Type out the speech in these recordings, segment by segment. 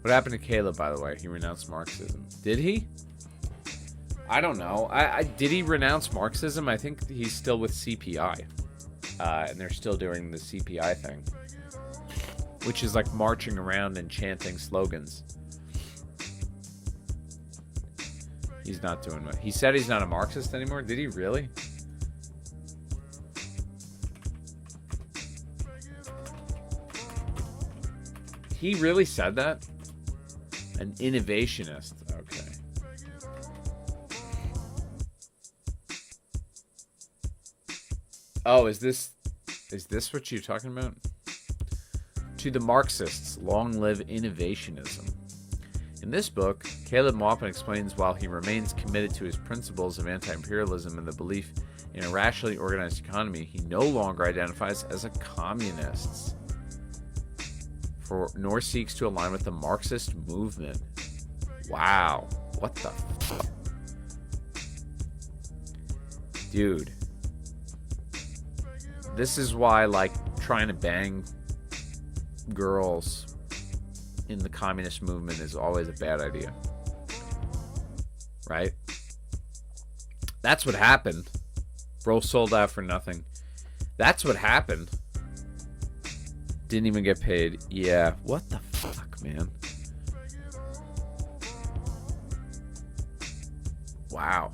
What happened to Caleb, by the way? He renounced Marxism. Did he? I don't know. Did he renounce Marxism? I think he's still with CPI. And they're still doing the CPI thing. Which is like marching around and chanting slogans. He's not doing it. He said he's not a Marxist anymore. Did he really? He really said that? An innovationist. Okay. Oh, is this what you're talking about? To the Marxists, long live innovationism. In this book, Caleb Maupin explains while he remains committed to his principles of anti-imperialism and the belief in a rationally organized economy, he no longer identifies as a communist, nor seeks to align with the Marxist movement. Wow. What the fuck? Dude. This is why, like, trying to bang girls in the communist movement is always a bad idea. Right? That's what happened. Bro sold out for nothing. That's what happened. Didn't even get paid. Yeah. What the fuck, man? Wow.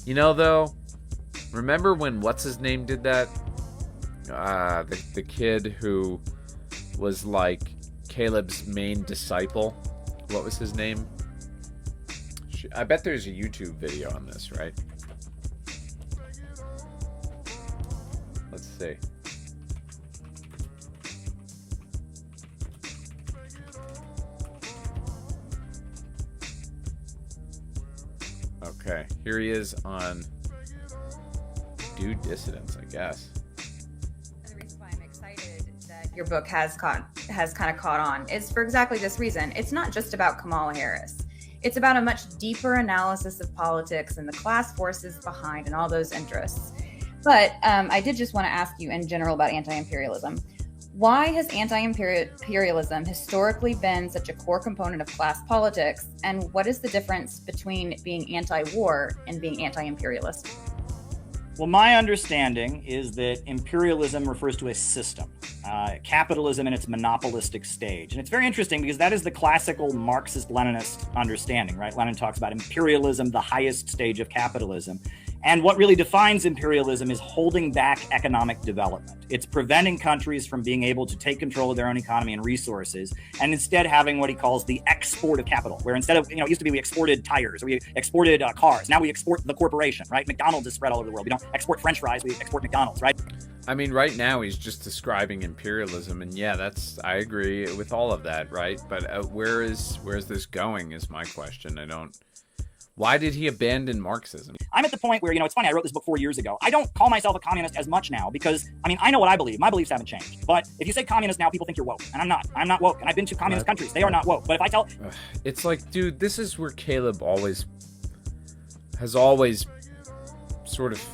You know, though, remember when what's-his-name did that? The kid who was like Caleb's main disciple. What was his name? I bet there's a YouTube video on this, right? Let's see. Okay, here he is on Dude Dissidents, I guess. And the reason why I'm excited that your book has kind of caught on is for exactly this reason. It's not just about Kamala Harris. It's about a much deeper analysis of politics and the class forces behind and all those interests. But I did just want to ask you in general about anti-imperialism. Why has anti-imperialism historically been such a core component of class politics? And what is the difference between being anti-war and being anti-imperialist? Well, my understanding is that imperialism refers to a system, capitalism in its monopolistic stage. And it's very interesting because that is the classical Marxist-Leninist understanding, right? Lenin talks about imperialism, the highest stage of capitalism. And what really defines imperialism is holding back economic development. It's preventing countries from being able to take control of their own economy and resources, and instead having what he calls the export of capital, where instead of, it used to be we exported tires, or we exported cars. Now we export the corporation, right? McDonald's is spread all over the world. We don't export French fries, we export McDonald's, right? I mean, right now he's just describing imperialism, and yeah, I agree with all of that, right? But where is this going is my question. Why did he abandon Marxism? I'm at the point where, it's funny, I wrote this book 4 years ago. I don't call myself a communist as much now because, I know what I believe. My beliefs haven't changed. But if you say communist now, people think you're woke. And I'm not. I'm not woke. And I've been to communist countries. They are not woke. But if I tell... It's like, dude, this is where Caleb has always sort of...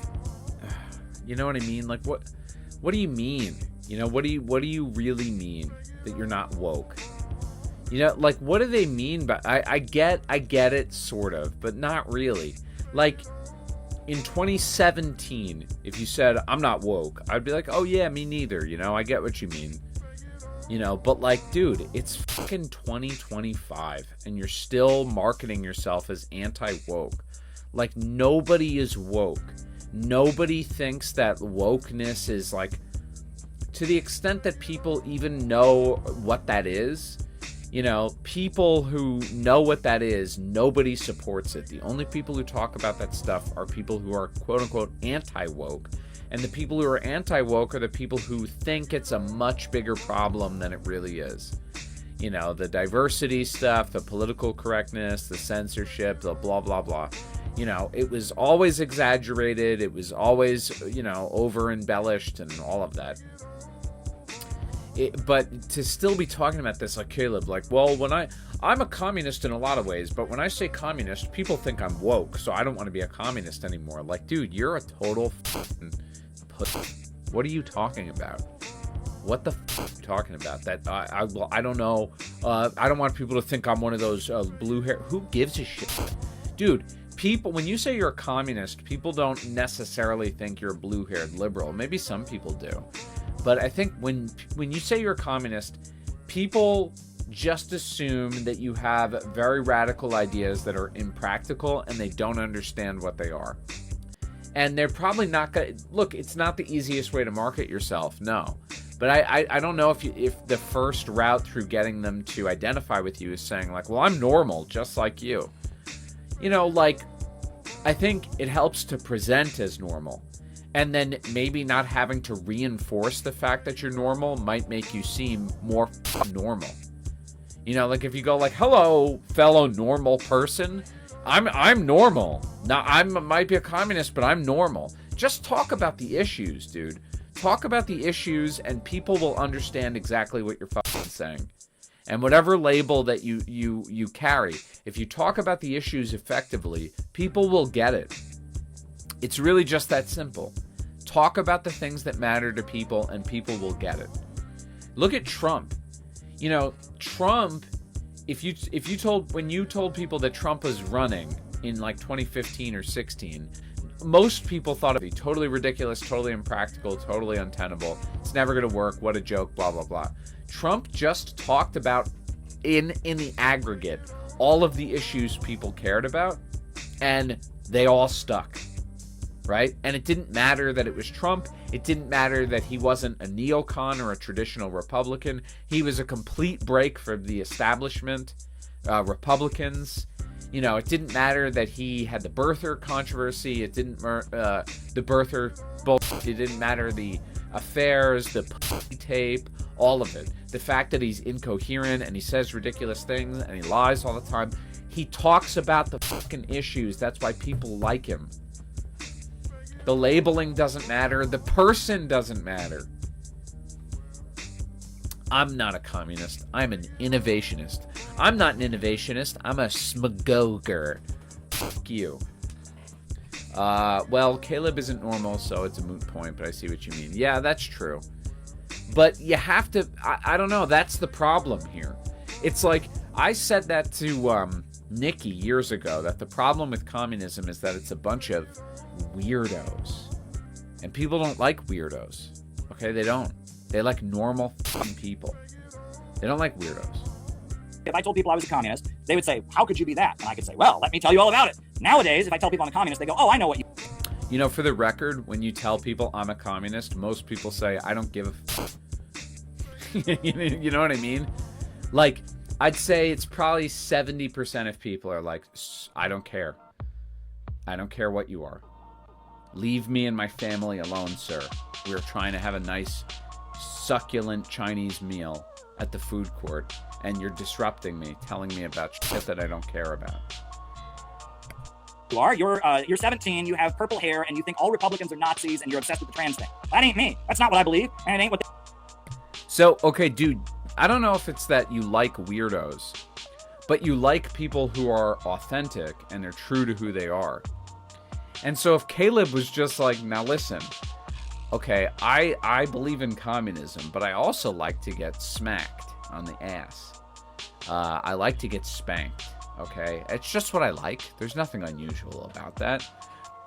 You know what I mean? Like, what do you mean? What do you really mean that you're not woke? Like, what do they mean by... I get it, sort of, but not really. Like, in 2017, if you said, I'm not woke, I'd be like, oh, yeah, me neither, I get what you mean. But, like, dude, it's fucking 2025, and you're still marketing yourself as anti-woke. Like, nobody is woke. Nobody thinks that wokeness is, like... To the extent that people even know what that is... people who know what that is, nobody supports it. The only people who talk about that stuff are people who are quote-unquote anti-woke. And the people who are anti-woke are the people who think it's a much bigger problem than it really is. The diversity stuff, the political correctness, the censorship, the blah, blah, blah. It was always exaggerated. It was always, over-embellished and all of that. But to still be talking about this like Caleb, like, well, when I'm a communist in a lot of ways, but when I say communist, people think I'm woke, so I don't want to be a communist anymore. Like, dude, you're a total fucking pussy. What are you talking about? What the f are you talking about? That I don't know. I don't want people to think I'm one of those blue hair. Who gives a shit, dude? People, when you say you're a communist, people don't necessarily think you're a blue-haired liberal. Maybe some people do, but I think when you say you're a communist, people just assume that you have very radical ideas that are impractical and they don't understand what they are. And they're probably not going to... Look, it's not the easiest way to market yourself, no. But I don't know if the first route through getting them to identify with you is saying, like, well, I'm normal, just like you. You know, like, I think it helps to present as normal. And then maybe not having to reinforce the fact that you're normal might make you seem more normal. You know, like if you go like, hello, fellow normal person, I'm normal. Now, I might be a communist, but I'm normal. Just talk about the issues, dude. Talk about the issues and people will understand exactly what you're fucking saying. And whatever label that you carry, if you talk about the issues effectively, people will get it. It's really just that simple. Talk about the things that matter to people and people will get it. Look at Trump. You know, Trump, when you told people that Trump was running in like 2015 or 16, most people thought it'd be totally ridiculous, totally impractical, totally untenable. It's never going to work. What a joke, blah, blah, blah. Trump just talked about, in the aggregate, all of the issues people cared about, and they all stuck, right? And it didn't matter that it was Trump. It didn't matter that he wasn't a neocon or a traditional Republican. He was a complete break from the establishment, Republicans. You know, it didn't matter that he had the birther controversy. It didn't the birther bullshit. It didn't matter the affairs, the tape, all of it. The fact that he's incoherent and he says ridiculous things and he lies all the time. He talks about the fucking issues. That's why people like him. The labeling doesn't matter. The person doesn't matter. I'm not a communist. I'm an innovationist. I'm not an innovationist. I'm a smagoger. Fuck you. Well, Caleb isn't normal, so it's a moot point, but I see what you mean. Yeah, that's true. But you have to... I don't know. That's the problem here. It's like, I said that to Nikki years ago, that the problem with communism is that it's a bunch of weirdos. And people don't like weirdos. Okay, they don't. They like normal fucking people. They don't like weirdos. If I told people I was a communist, they would say, how could you be that? And I could say, well, let me tell you all about it. Nowadays, if I tell people I'm a communist, they go, oh, I know what you... You know, for the record, when you tell people I'm a communist, most people say, I don't give a fuck. You know what I mean? Like, I'd say it's probably 70% of people are like, I don't care. I don't care what you are. Leave me and my family alone, sir. We're trying to have a nice, succulent Chinese meal at the food court, and you're disrupting me, telling me about shit that I don't care about. You're 17, you have purple hair, and you think all Republicans are Nazis, and you're obsessed with the trans thing. That ain't me. That's not what I believe, and it ain't what... So, okay, dude, I don't know if it's that you like weirdos, but you like people who are authentic and they're true to who they are. And so if Caleb was just like, now listen, okay, I believe in communism, but I also like to get smacked on the ass. I like to get spanked, okay? It's just what I like. There's nothing unusual about that.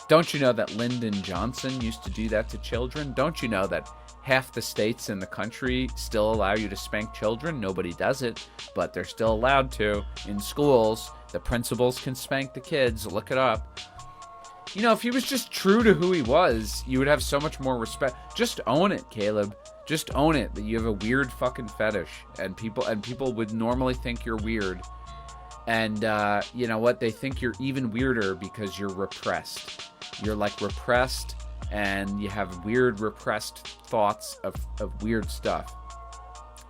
Don't you know that Lyndon Johnson used to do that to children? Don't you know that half the states in the country still allow you to spank children? Nobody does it, but they're still allowed to. In schools, the principals can spank the kids. Look it up. You know, if he was just true to who he was, you would have so much more respect. Just own it, Caleb. Just own it that you have a weird fucking fetish, and people would normally think you're weird. And you know what? They think you're even weirder because you're repressed. You're like repressed, and you have weird repressed thoughts of weird stuff.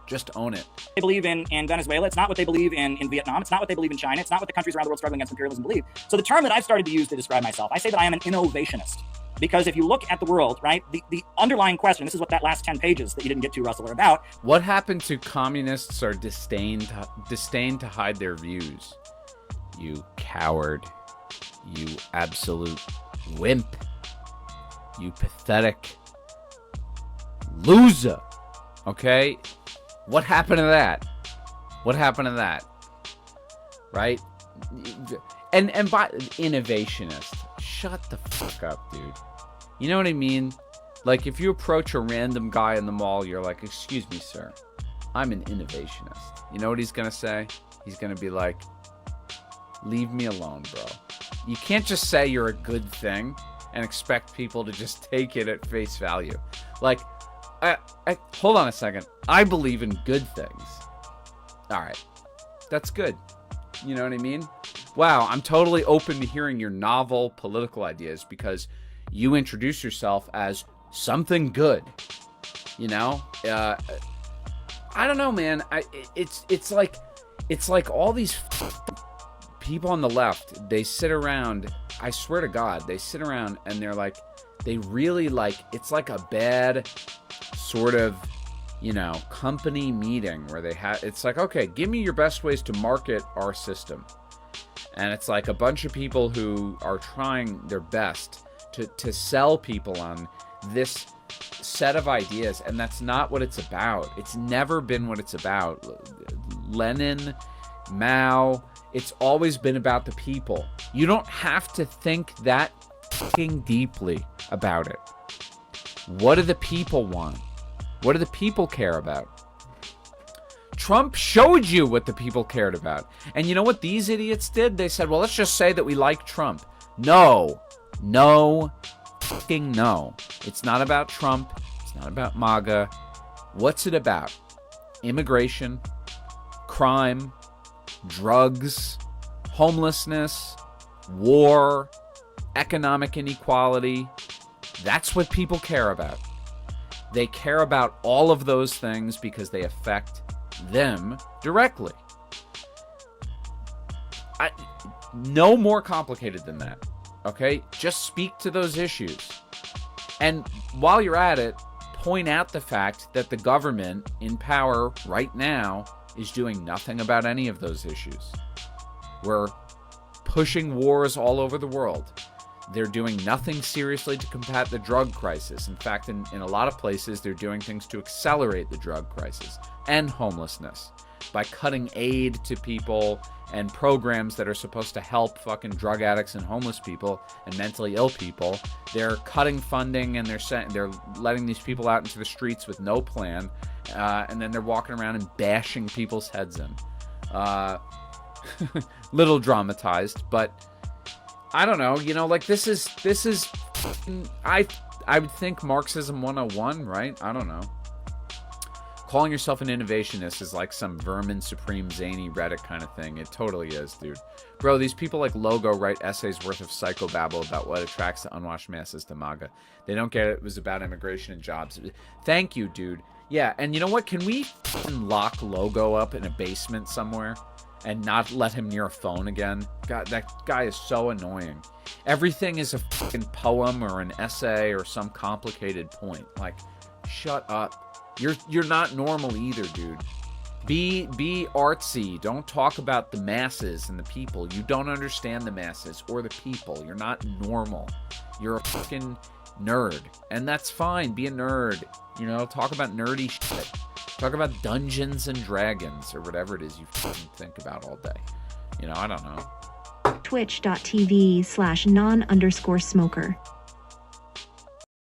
Just own it. They believe in Venezuela. It's not what they believe in Vietnam. It's not what they believe in China. It's not what the countries around the world struggling against imperialism believe. So the term that I've started to use to describe myself, I say that I am an innovationist. Because if you look at the world, right, the underlying question, this is what that last 10 pages that you didn't get to, Russell, are about. What happened to communists are disdain to hide their views? You coward. You absolute wimp. You pathetic loser. Okay? What happened to that? What happened to that? Right? And by innovationist, shut the fuck up, dude. You know what I mean? Like, if you approach a random guy in the mall, you're like, excuse me, sir, I'm an innovationist. You know what he's gonna say? He's gonna be like, leave me alone, bro. You can't just say you're a good thing and expect people to just take it at face value. Like, hold on a second. I believe in good things. All right. That's good. You know what I mean? Wow, I'm totally open to hearing your novel political ideas because you introduce yourself as something good. You know? I don't know, man. It's like all these people on the left, they sit around, I swear to God, they sit around and they're like, they really like, it's like a bad sort of, you know, company meeting where they have, it's like, okay, give me your best ways to market our system. And it's like a bunch of people who are trying their best to sell people on this set of ideas, and that's not what it's about. It's never been what it's about. Lenin, Mao, it's always been about the people. You don't have to think that fucking deeply about it. What do the people want? What do the people care about? Trump showed you what the people cared about. And you know what these idiots did? They said, well, let's just say that we like Trump. No, fucking no. It's not about Trump. It's not about MAGA. What's it about? Immigration, crime, drugs, homelessness, war, economic inequality. That's what people care about. They care about all of those things because they affect them directly. No more complicated than that. Okay? Just speak to those issues. And while you're at it, point out the fact that the government in power right now is doing nothing about any of those issues. We're pushing wars all over the world. They're doing nothing seriously to combat the drug crisis. In fact, in a lot of places, they're doing things to accelerate the drug crisis and homelessness by cutting aid to people and programs that are supposed to help fucking drug addicts and homeless people and mentally ill people. They're cutting funding and they're letting these people out into the streets with no plan, and then they're walking around and bashing people's heads in. Little dramatized, but I don't know, you know, like this is I would think Marxism 101, right? I don't know. Calling yourself an innovationist is like some vermin supreme zany Reddit kind of thing. It totally is, dude. Bro, these people like Logo write essays worth of psychobabble about what attracts the unwashed masses to MAGA. They don't get it. It was about immigration and jobs. Thank you, dude. Yeah, and you know what? Can we lock Logo up in a basement somewhere and not let him near a phone again? God, that guy is so annoying. Everything is a fucking poem or an essay or some complicated point. Like, shut up. You're not normal either, dude. Be artsy. Don't talk about the masses and the people. You don't understand the masses or the people. You're not normal. You're a fucking nerd. And that's fine. Be a nerd. You know, talk about nerdy shit. Talk about Dungeons and Dragons or whatever it is you fucking think about all day. You know, I don't know. Twitch.tv/non_smoker